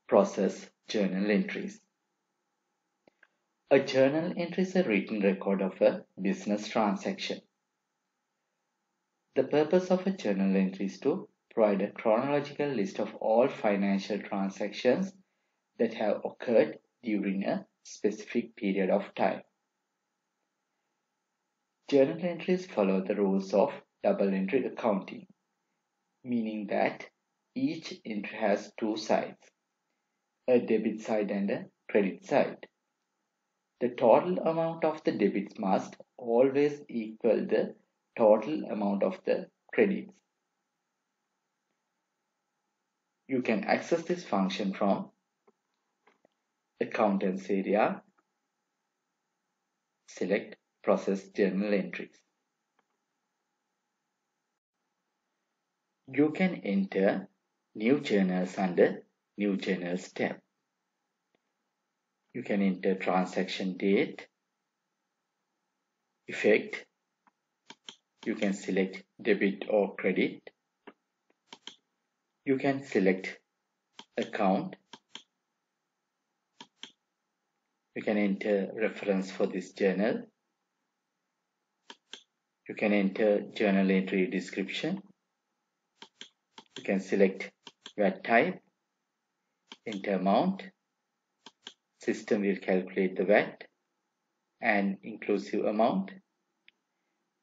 process journal entries. A journal entry is a written record of a business transaction. The purpose of a journal entry is to provide a chronological list of all financial transactions that have occurred during a specific period of time. Journal entries follow the rules of double entry accounting, meaning that each entry has two sides, a debit side and a credit side. The total amount of the debits must always equal the total amount of the credits. You can access this function from Accountants area. Select Process Journal Entries. You can enter New Journals under New Journals tab. You can enter transaction date, effect. You can select debit or credit. You can select account. You can enter reference for this journal. You can enter journal entry description. You can select VAT type, enter amount. System will calculate the VAT and inclusive amount.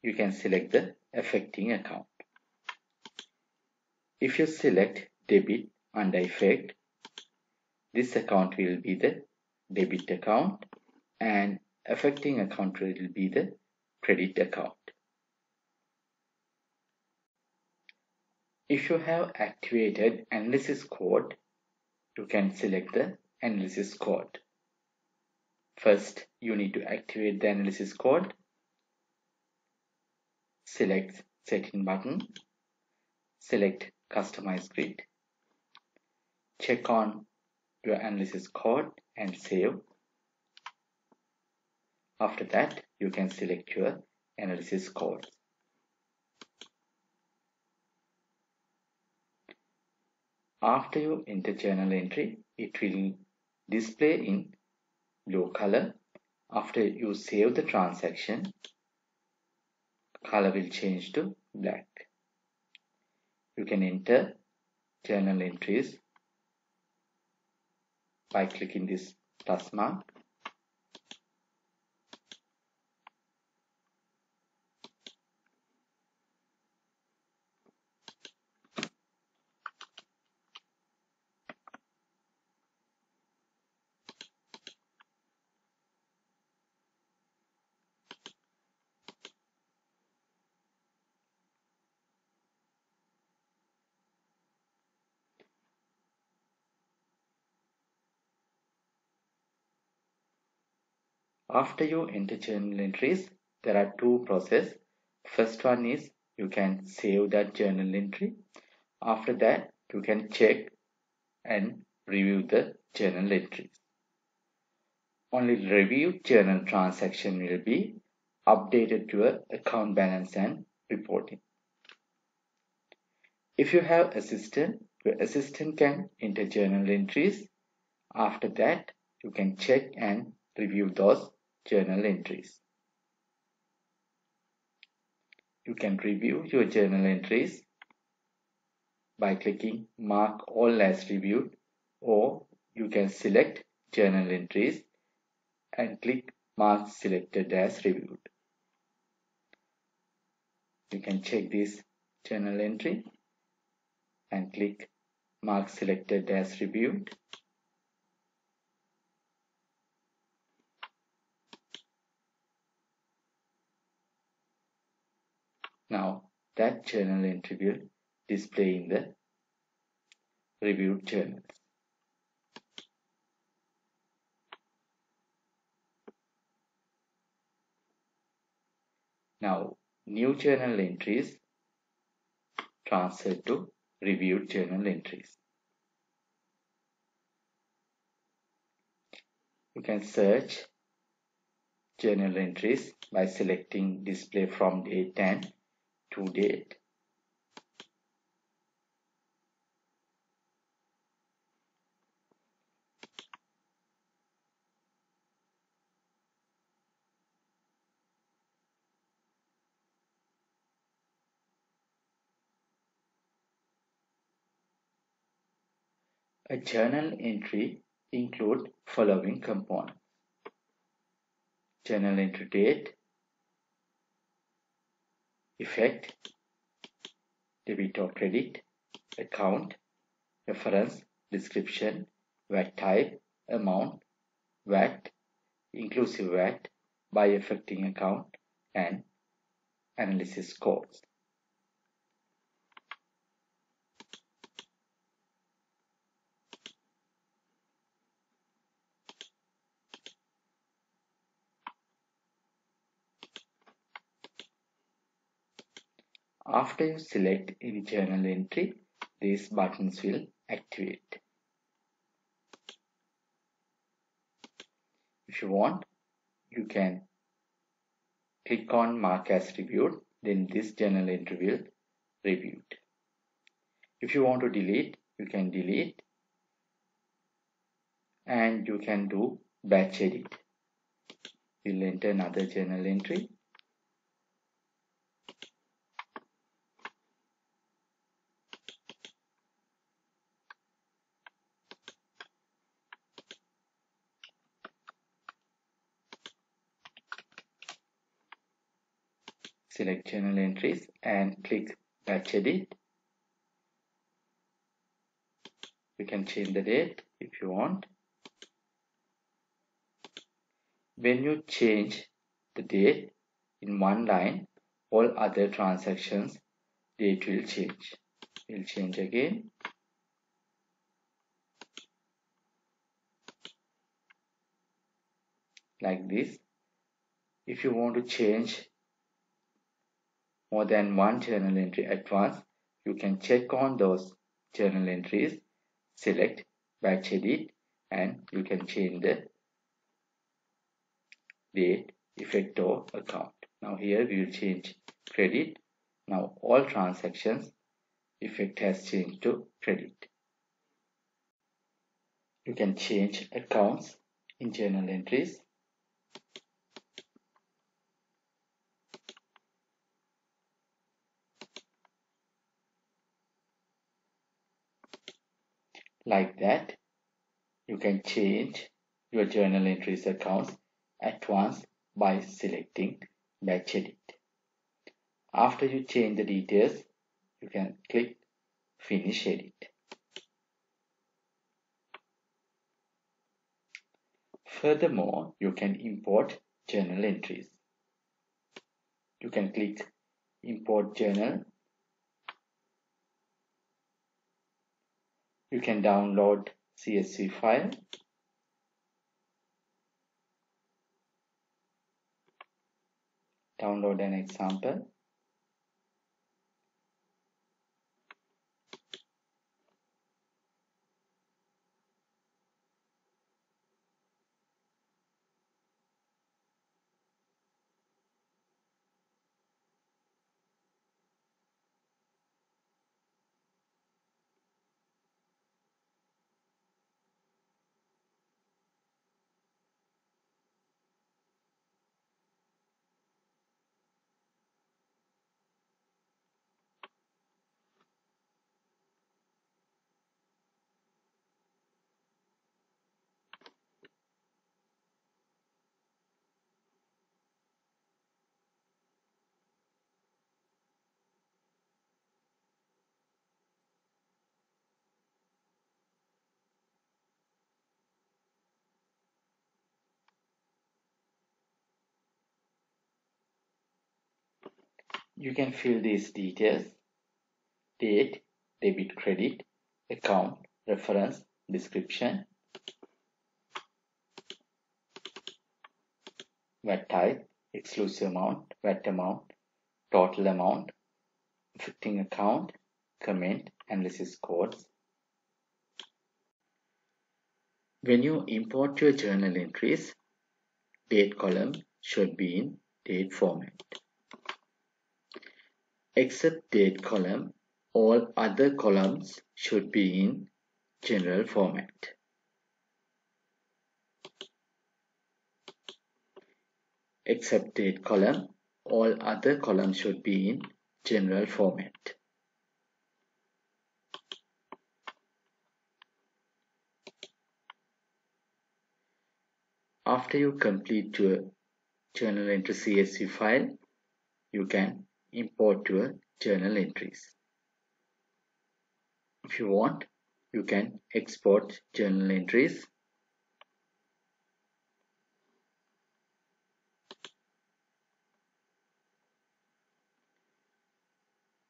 You can select the affecting account. If you select debit under effect, this account will be the debit account and affecting account will be the credit account. If you have activated analysis code, you can select the analysis code. First, you need to activate the analysis code. Select Setting button. Select Customize Grid. Check on your analysis code and save. After that, you can select your analysis code. After you enter journal entry, it will display in blue color. After you save the transaction, color will change to black. You can enter journal entries by clicking this plus mark. After you enter journal entries, there are two processes. First one is you can save that journal entry. After that, you can check and review the journal entries. Only reviewed journal transaction will be updated to your account balance and reporting. If you have assistant, your assistant can enter journal entries. After that, you can check and review those journal entries. You can review your journal entries by clicking Mark All as Reviewed, or you can select Journal Entries and click Mark Selected as Reviewed. You can check this journal entry and click Mark Selected as Reviewed. Now that journal entry will display in the reviewed journals. Now new journal entries transfer to reviewed journal entries. You can search journal entries by selecting display from date and to date. A journal entry includes following components: journal entry date, effect, debit or credit, account, reference, description, VAT type, amount, VAT, inclusive VAT, by affecting account, and analysis codes. After you select any journal entry, these buttons will activate. If you want, you can click on Mark as Reviewed, then this journal entry will reviewed. If you want to delete, you can delete, and you can do batch edit. We'll enter another journal entry. Select journal entries and click batch edit. You can change the date if you want. When you change the date in one line, all other transactions date will change. We'll change again. Like this. If you want to change more than one journal entry at once, you can check on those journal entries, select batch edit, and you can change the date, effect, or account. Now here we will change credit. Now all transactions effect has changed to credit. You can change accounts in journal entries. Like that, you can change your journal entries accounts at once by selecting batch edit. After you change the details, you can click finish edit. Furthermore, you can import journal entries. You can click import journal. You can download CSV file. Download an example. You can fill these details: date, debit, credit, account, reference, description, VAT type, exclusive amount, VAT amount, total amount, affecting account, comment, analysis codes. When you import your journal entries, date column should be in date format. Except date column, all other columns should be in general format. Except date column, all other columns should be in general format. After you complete your journal entry CSV file, you can import your journal entries. If you want, you can export journal entries.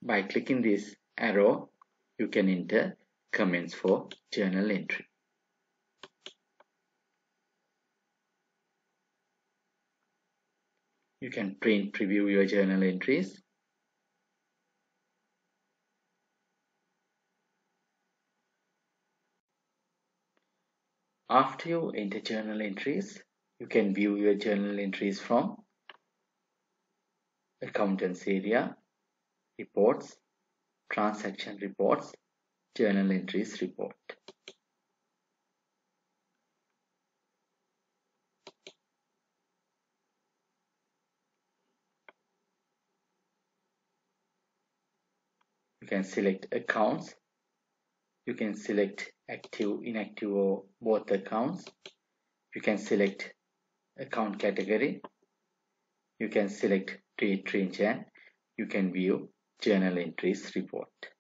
By clicking this arrow, you can enter comments for journal entry. You can preview your journal entries. After you enter journal entries, you can view your journal entries from Accountants area, Reports, Transaction Reports, Journal Entries Report. You can select accounts. You can select active, inactive or both accounts. You can select account category. You can select date range and you can view journal entries report.